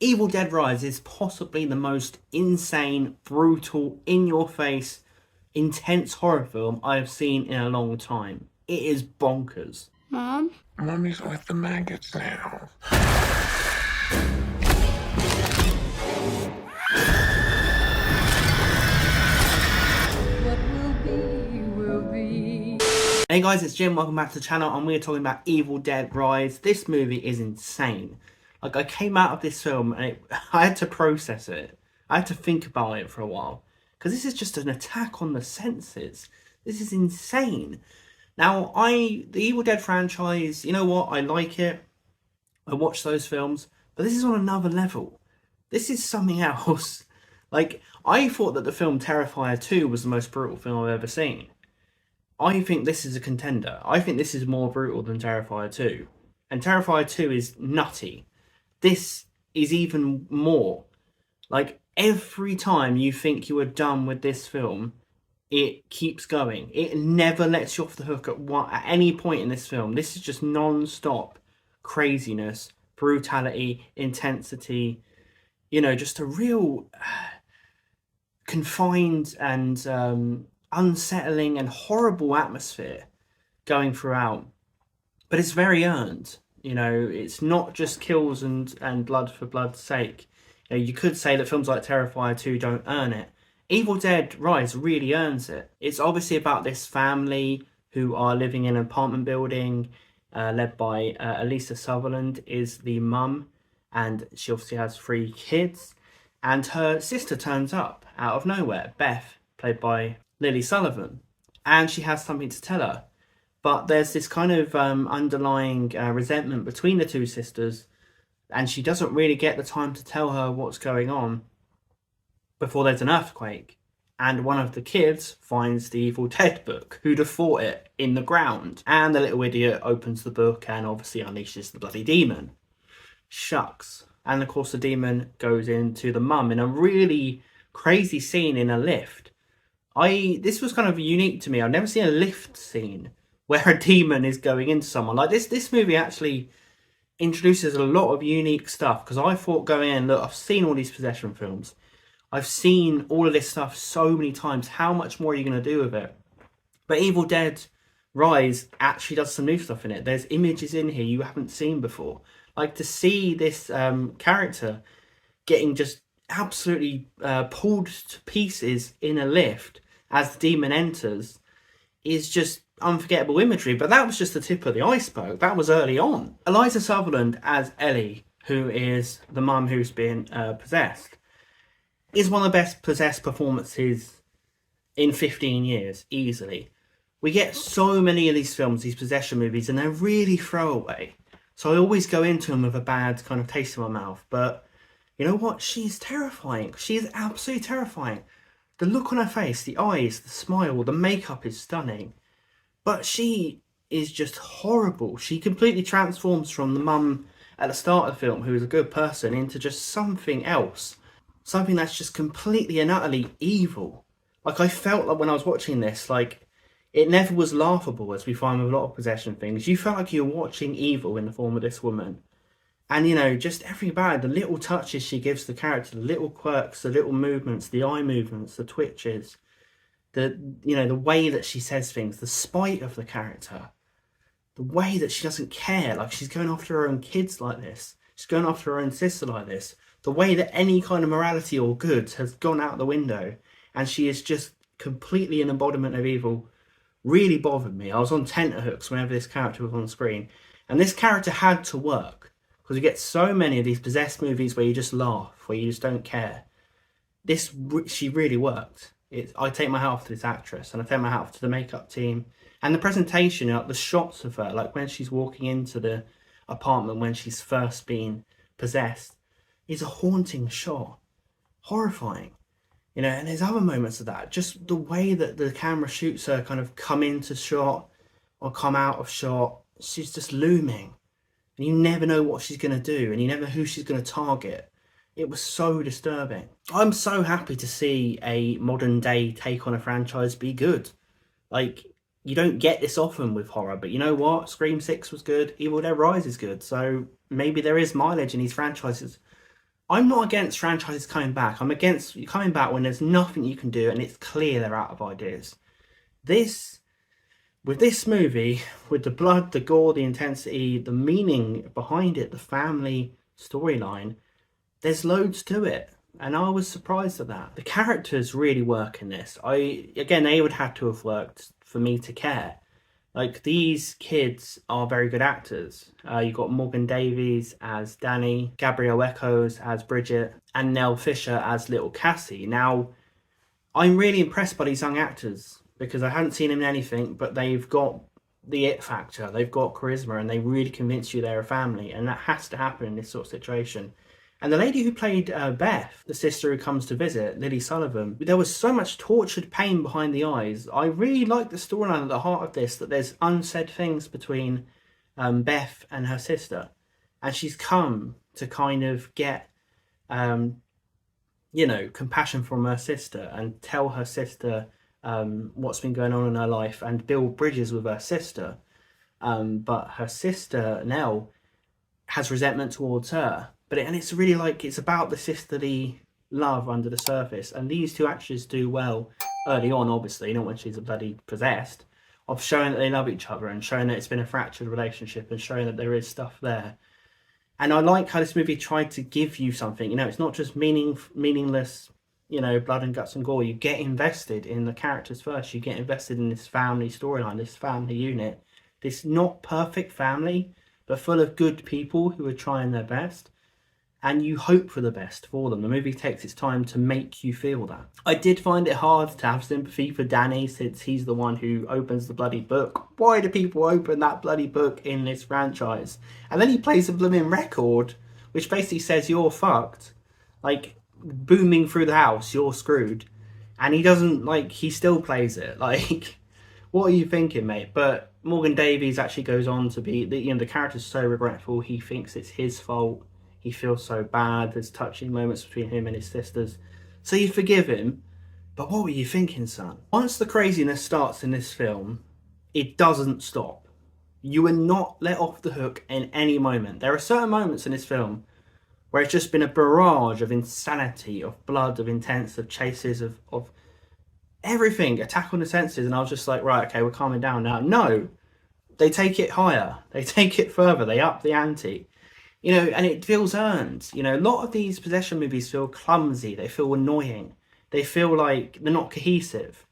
Evil Dead Rise is possibly the most insane, brutal, in-your-face, intense horror film I have seen in a long time. It is bonkers. Mom? Mommy's with the maggots now. What will be, will be. Hey guys, it's Jim, welcome back to the channel, and we're talking about Evil Dead Rise. This movie is insane. Like, I came out of this film and I had to process it. I had to think about it for a while. Because this is just an attack on the senses. This is insane. Now, the Evil Dead franchise, you know what? I like it. I watch those films. But this is on another level. This is something else. Like, I thought that the film Terrifier 2 was the most brutal film I've ever seen. I think this is a contender. I think this is more brutal than Terrifier 2. And Terrifier 2 is nutty. This is even more. Like, every time you think you are done with this film, it keeps going. It never lets you off the hook at any point in this film. This is just non-stop craziness, brutality, intensity. You know, just a real confined and unsettling and horrible atmosphere going throughout. But it's very earned. You know, it's not just kills and blood for blood's sake. You know, you could say that films like Terrifier 2 don't earn it. Evil Dead Rise really earns it. It's obviously about this family who are living in an apartment building led by Alyssa Sutherland is the mum, and she obviously has 3 kids. And her sister turns up out of nowhere, Beth, played by Lily Sullivan, and she has something to tell her. But there's this kind of underlying resentment between the 2 sisters, and she doesn't really get the time to tell her what's going on before there's an earthquake. And one of the kids finds the Evil Dead book. Who'd have thought it? In the ground. And the little idiot opens the book and obviously unleashes the bloody demon. Shucks. And of course the demon goes into the mum in a really crazy scene in a lift. This was kind of unique to me. I've never seen a lift scene where a demon is going into someone. Like, this movie actually introduces a lot of unique stuff, because I thought going in, look, I've seen all these possession films. I've seen all of this stuff so many times. How much more are you going to do with it? But Evil Dead Rise actually does some new stuff in it. There's images in here you haven't seen before. Like, to see this character getting just absolutely pulled to pieces in a lift as the demon enters is just unforgettable imagery. But that was just the tip of the iceberg. That was early on. Eliza Sutherland as Ellie, who is the mum who's been possessed, is one of the best possessed performances in 15 years, easily. We get so many of these films, these possession movies, and they're really throwaway. So I always go into them with a bad kind of taste in my mouth. But you know what? She's terrifying. She is absolutely terrifying. The look on her face, the eyes, the smile, the makeup is stunning. But she is just horrible. She completely transforms from the mum at the start of the film, who is a good person, into just something else. Something that's just completely and utterly evil. Like, I felt like when I was watching this, like, it never was laughable, as we find with a lot of possession things. You felt like you were watching evil in the form of this woman. And, you know, just everybody, the little touches she gives the character, the little quirks, the little movements, the eye movements, the twitches, the way that she says things, the spite of the character, the way that she doesn't care, like she's going after her own kids like this, she's going after her own sister like this, the way that any kind of morality or good has gone out the window, and she is just completely an embodiment of evil, really bothered me. I was on tenterhooks whenever this character was on screen, and this character had to work, because we get so many of these possessed movies where you just laugh, where you just don't care. She really worked. I take my hat off to this actress, and I take my hat off to the makeup team and the presentation, like the shots of her, like when she's walking into the apartment when she's first been possessed, is a haunting shot, horrifying. You know, and there's other moments of that. Just the way that the camera shoots her kind of come into shot or come out of shot, she's just looming, and you never know what she's going to do, and you never know who she's going to target. It was so disturbing. I'm so happy to see a modern day take on a franchise be good. Like, you don't get this often with horror, but you know what? Scream 6 was good, Evil Dead Rise is good, so maybe there is mileage in these franchises. I'm not against franchises coming back. I'm against you coming back when there's nothing you can do and it's clear they're out of ideas. With this movie, with the blood, the gore, the intensity, the meaning behind it, the family storyline, there's loads to it. And I was surprised at that. The characters really work in this. They would have to have worked for me to care. Like, these kids are very good actors. You've got Morgan Davies as Danny, Gabrielle Echols as Bridget, and Nell Fisher as little Cassie. Now, I'm really impressed by these young actors because I hadn't seen them in anything, but they've got the it factor, they've got charisma, and they really convince you they're a family, and that has to happen in this sort of situation. And the lady who played Beth, the sister who comes to visit, Lily Sullivan, there was so much tortured pain behind the eyes. I really like the storyline at the heart of this, that there's unsaid things between Beth and her sister. And she's come to kind of get, compassion from her sister and tell her sister what's been going on in her life and build bridges with her sister. But her sister, Nell, has resentment towards her. And it's really it's about the sisterly love under the surface. And these two actors do well early on, obviously, not when she's a bloody possessed, of showing that they love each other and showing that it's been a fractured relationship and showing that there is stuff there. And I like how this movie tried to give you something. It's not just meaningless, blood and guts and gore. You get invested in the characters first. You get invested in this family storyline, this family unit, this not perfect family, but full of good people who are trying their best. And you hope for the best for them. The movie takes its time to make you feel that. I did find it hard to have sympathy for Danny since he's the one who opens the bloody book. Why do people open that bloody book in this franchise? And then he plays a blooming record, which basically says you're fucked. Like, booming through the house, you're screwed. And he doesn't, he still plays it. What are you thinking, mate? But Morgan Davies actually goes on to be, the character's so regretful, he thinks it's his fault. He feels so bad. There's touching moments between him and his sisters. So you forgive him. But what were you thinking, son? Once the craziness starts in this film, it doesn't stop. You are not let off the hook in any moment. There are certain moments in this film where it's just been a barrage of insanity, of blood, of intense, of chases, of everything, attack on the senses. And I was just like, right, okay, we're calming down now. No, they take it higher. They take it further. They up the ante. And it feels earned. A lot of these possession movies feel clumsy. They feel annoying. They feel like they're not cohesive.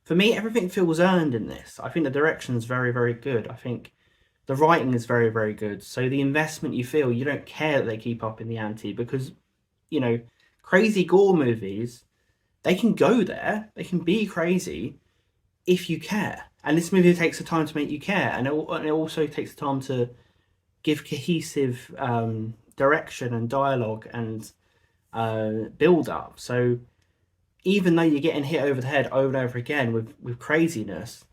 For me, everything feels earned in this. I think the direction's very, very good. I think the writing is very, very good. So the investment you feel, you don't care that they keep up in the ante because, crazy gore movies, they can go there. They can be crazy if you care. And this movie takes the time to make you care. And it also takes the time to give cohesive direction and dialogue and build up. So even though you're getting hit over the head over and over again with craziness,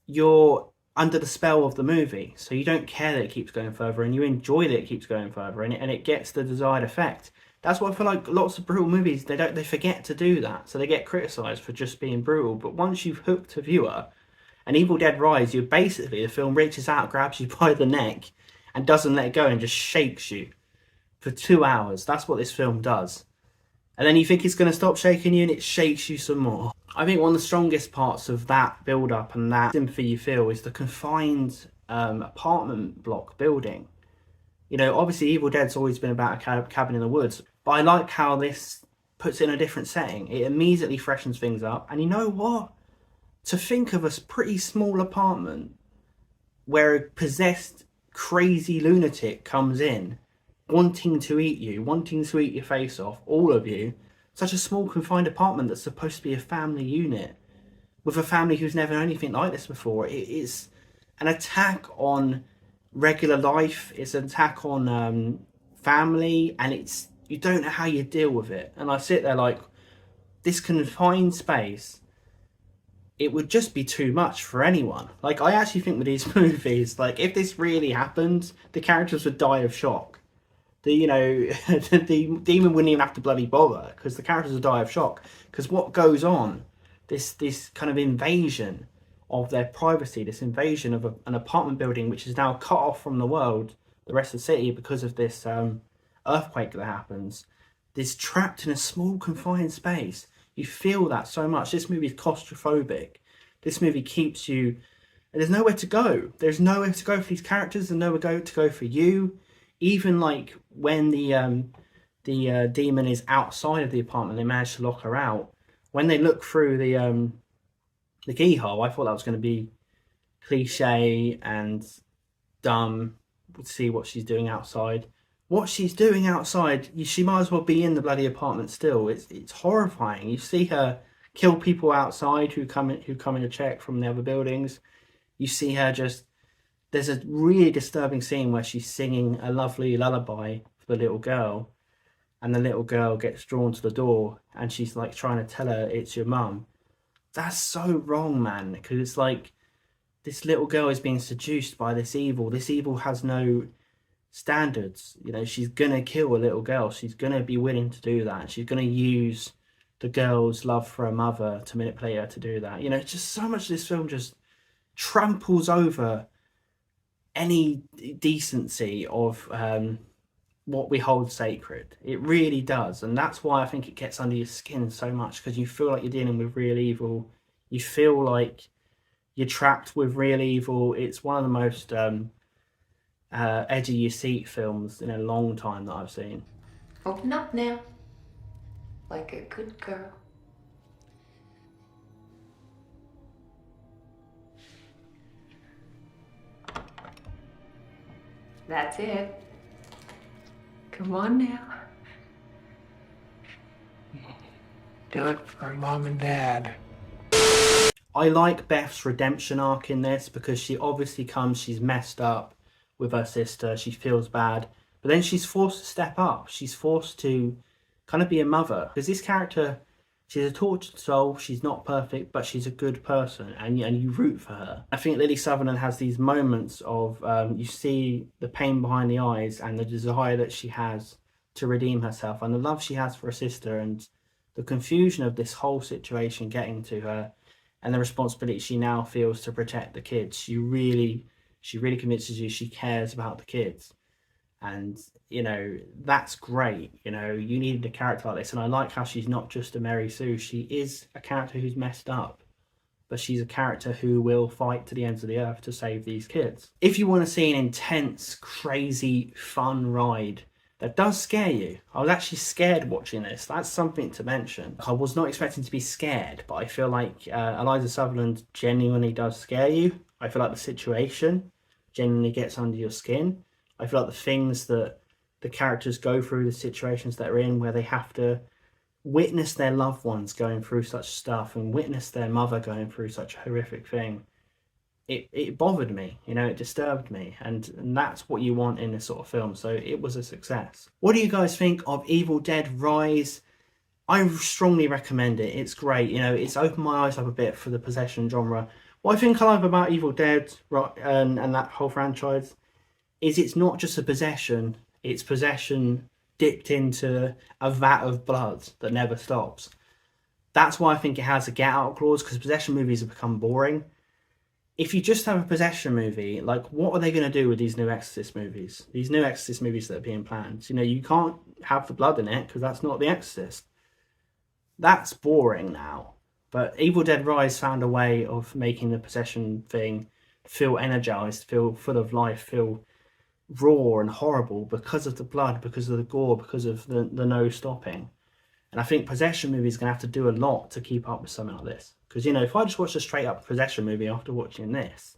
you're under the spell of the movie. So you don't care that it keeps going further and you enjoy that it keeps going further and it gets the desired effect. That's why I feel like lots of brutal movies, they forget to do that. So they get criticised for just being brutal. But once you've hooked a viewer, and Evil Dead Rise, the film reaches out, grabs you by the neck, and doesn't let go and just shakes you for 2 hours. That's what this film does. And then you think it's going to stop shaking you and it shakes you some more. I think one of the strongest parts of that build-up and that sympathy you feel is the confined apartment block building. Obviously Evil Dead's always been about a cabin in the woods, but I like how this puts it in a different setting. It immediately freshens things up. And you know what? To think of a pretty small apartment where a possessed crazy lunatic comes in wanting to eat you, wanting to eat your face off, all of you, such a small confined apartment that's supposed to be a family unit with a family who's never known anything like this before. It's an attack on regular life, it's an attack on family, and you don't know how you deal with it. And I sit there like, this confined space, it would just be too much for anyone. I actually think with these movies, if this really happened, the characters would die of shock. The demon wouldn't even have to bloody bother because the characters would die of shock. Because what goes on, this kind of invasion of their privacy, this invasion of an apartment building which is now cut off from the world, the rest of the city, because of this earthquake that happens, this trapped in a small confined space. You feel that so much. This movie is claustrophobic. This movie keeps you, and there's nowhere to go. There's nowhere to go for these characters, and nowhere to go for you. Even like when the demon is outside of the apartment, they manage to lock her out. When they look through the keyhole, I thought that was going to be cliche and dumb. We'll see what she's doing outside. What she's doing outside, she might as well be in the bloody apartment still. It's horrifying. You see her kill people outside who come in to check from the other buildings. You see her just. There's a really disturbing scene where she's singing a lovely lullaby for the little girl, and the little girl gets drawn to the door, and she's like trying to tell her it's your mum. That's so wrong, man, because it's like this little girl is being seduced by this evil. This evil has no standards. You know, she's gonna kill a little girl. She's gonna be willing to do that. She's gonna use the girl's love for her mother to manipulate her to do that. You know, just so much of this film just tramples over any decency of what we hold sacred. It really does, and that's why I think it gets under your skin so much, because you feel like you're dealing with real evil. You feel like you're trapped with real evil. It's one of the most edge of your seat films in a long time that I've seen. Open up now, like a good girl. That's it. Come on now. Do it for Mom and Dad. I like Beth's redemption arc in this, because she obviously she's messed up with her sister, she feels bad, but then she's forced to step up. She's forced to kind of be a mother, because this character, she's a tortured soul, she's not perfect, but she's a good person, and you root for her. I think Lily Sutherland has these moments of, you see the pain behind the eyes and the desire that she has to redeem herself, and the love she has for her sister, and the confusion of this whole situation getting to her, and the responsibility she now feels to protect the kids. She really convinces you she cares about the kids. And, you know, that's great. You know, you needed a character like this. And I like how she's not just a Mary Sue. She is a character who's messed up, but she's a character who will fight to the ends of the earth to save these kids. If you want to see an intense, crazy, fun ride that does scare you, I was actually scared watching this. That's something to mention. I was not expecting to be scared, but I feel like Eliza Sutherland genuinely does scare you. I feel like the situation genuinely gets under your skin. I feel like the things that the characters go through, the situations that are in, where they have to witness their loved ones going through such stuff and witness their mother going through such a horrific thing, it bothered me, you know, it disturbed me, and that's what you want in this sort of film, so it was a success. What do you guys think of Evil Dead Rise? I strongly recommend it. It's great, you know, it's opened my eyes up a bit for the possession genre. What I think I love about Evil Dead and that whole franchise is it's not just a possession, it's possession dipped into a vat of blood that never stops. That's why I think it has a get out clause, because possession movies have become boring. If you just have a possession movie, like, what are they going to do with these new Exorcist movies? These new Exorcist movies that are being planned. You know, you can't have the blood in it because that's not The Exorcist. That's boring now. But Evil Dead Rise found a way of making the possession thing feel energized, feel full of life, feel raw and horrible because of the blood, because of the gore, because of the no stopping. And I think possession movies are going to have to do a lot to keep up with something like this. Because, you know, if I just watch a straight up possession movie after watching this,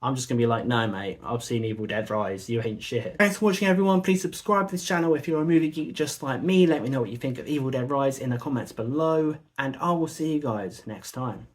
I'm just going to be like, no, mate, I've seen Evil Dead Rise, you ain't shit. Thanks for watching, everyone. Please subscribe to this channel if you're a movie geek just like me. Let me know what you think of Evil Dead Rise in the comments below, and I will see you guys next time.